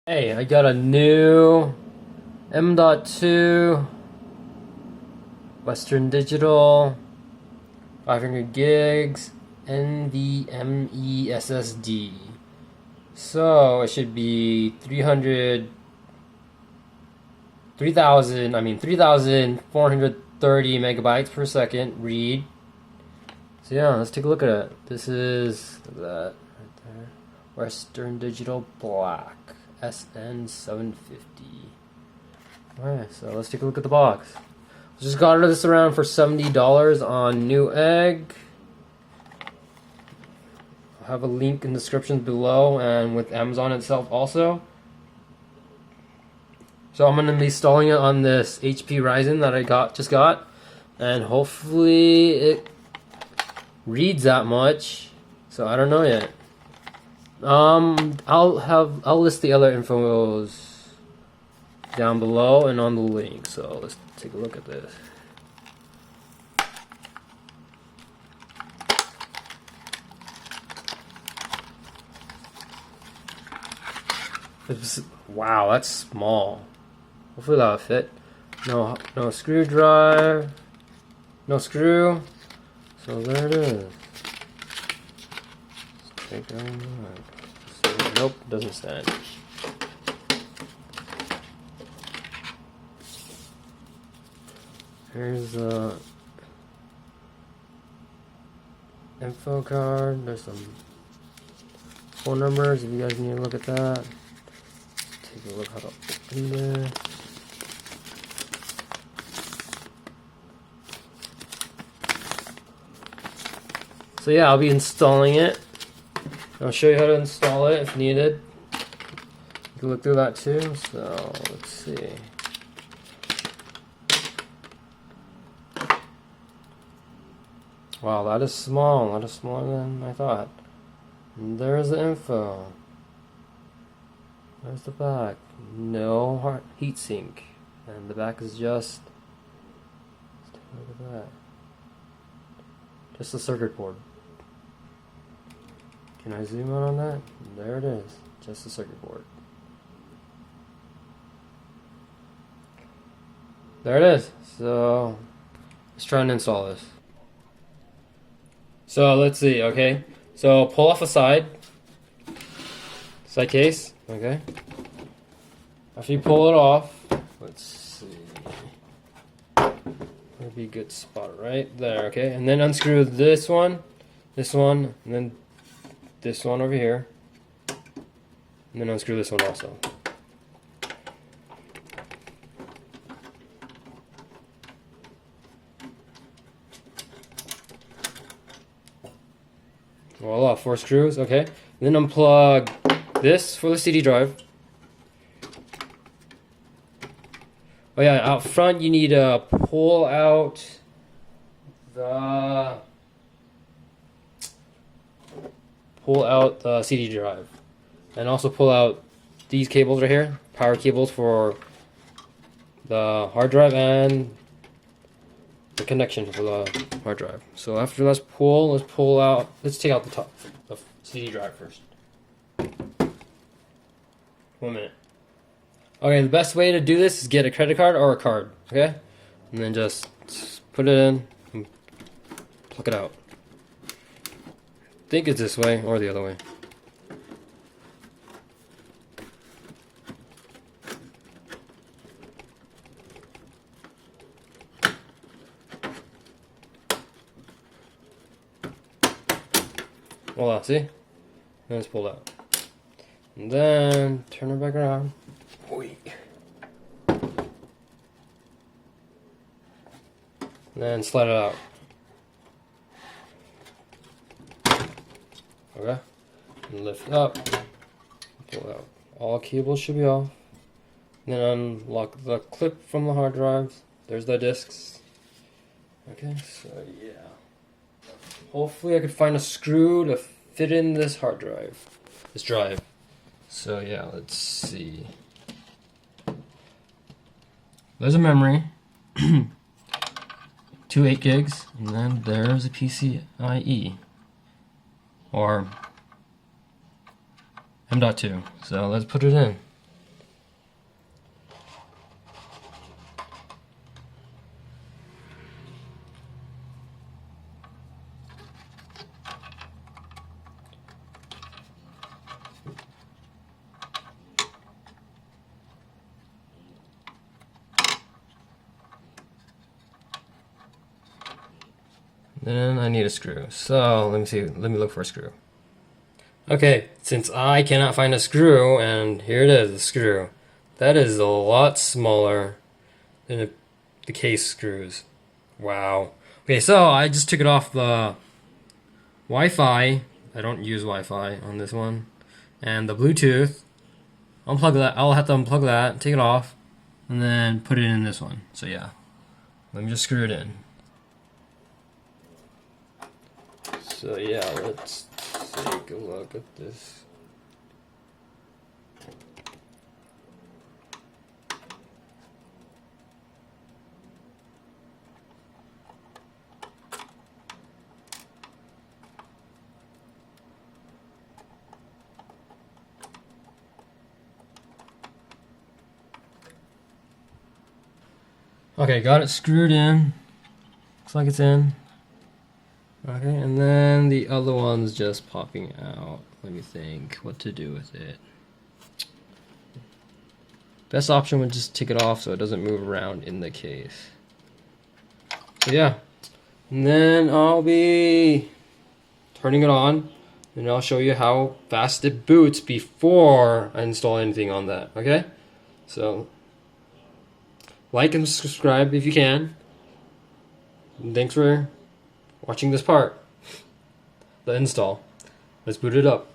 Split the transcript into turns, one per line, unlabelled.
Hey, I got a new M.2 Western Digital 500 gigs NVMe SSD. So it should be 3,430 megabytes per second read. So yeah, let's take a look at it. This is that right there. Western Digital Black SN-750. Alright, so let's take a look at the box. Just got this around for $70 on Newegg. I'll have a link in the description below and with Amazon itself also. So I'm going to be installing it on this HP Ryzen that I just got, and hopefully it reads that much. So I don't know yet. I'll list the other infos down below and on the link. So let's take a look at this. Wow, that's small. Hopefully that'll fit. No screwdriver. No screw. So there it is. Let's take it. Nope, doesn't stand. Here's the info card. There's some phone numbers if you guys need to look at that. Take a look how to open this. So yeah, I'll be installing it. I'll show you how to install it if needed. You can look through that too. So let's see. Wow, that is small. That is smaller than I thought. And there's the info. There's the back. No heatsink. And the back is just. Look at that. Just a circuit board. Can I zoom in on that? There it is. Just a circuit board. There it is. So let's try and install this. So let's see, okay? So pull off a side case, okay? After you pull it off, let's see. That'd be a good spot right there, okay? And then unscrew this one, and then this one over here. And then unscrew this one also. Voila, 4 screws, okay. And then unplug this for the CD drive. Oh yeah, out front you need to pull out the CD drive. And also pull out these cables right here, power cables for the hard drive and the connection for the hard drive. So after let's take out the top, the CD drive first. 1 minute. Okay, the best way to do this is get a credit card or a card, okay? And then just put it in and pluck it out. I think it's this way or the other way. Voila, see? And it's pulled out. And then turn it back around. And then slide it out. Okay? And lift up. Pull it out. All cables should be off. And then unlock the clip from the hard drives. There's the discs. Okay, so yeah. Hopefully I could find a screw to fit in this hard drive. This drive. So yeah, let's see. There's a memory. 2 8 gigs. And then there's a PCIe. Or M.2. So let's put it in. then I need a screw. So let me see. Let me look for a screw. Okay, since I cannot find a screw, and here it is, the screw. That is a lot smaller than the case screws. Wow. Okay, so I just took it off the Wi-Fi. I don't use Wi-Fi on this one. And the Bluetooth. Unplug that. I'll have to unplug that, take it off, and then put it in this one. So yeah, let me just screw it in. So yeah, let's take a look at this. Okay, got it screwed in. Looks like it's in. Okay, and then the other one's just popping out. Let me think what to do with it. Best option would just take it off so it doesn't move around in the case. So yeah, and then I'll be turning it on, and I'll show you how fast it boots before I install anything on that. Okay, so like and subscribe if you can. And thanks for watching this part, the install. Let's boot it up.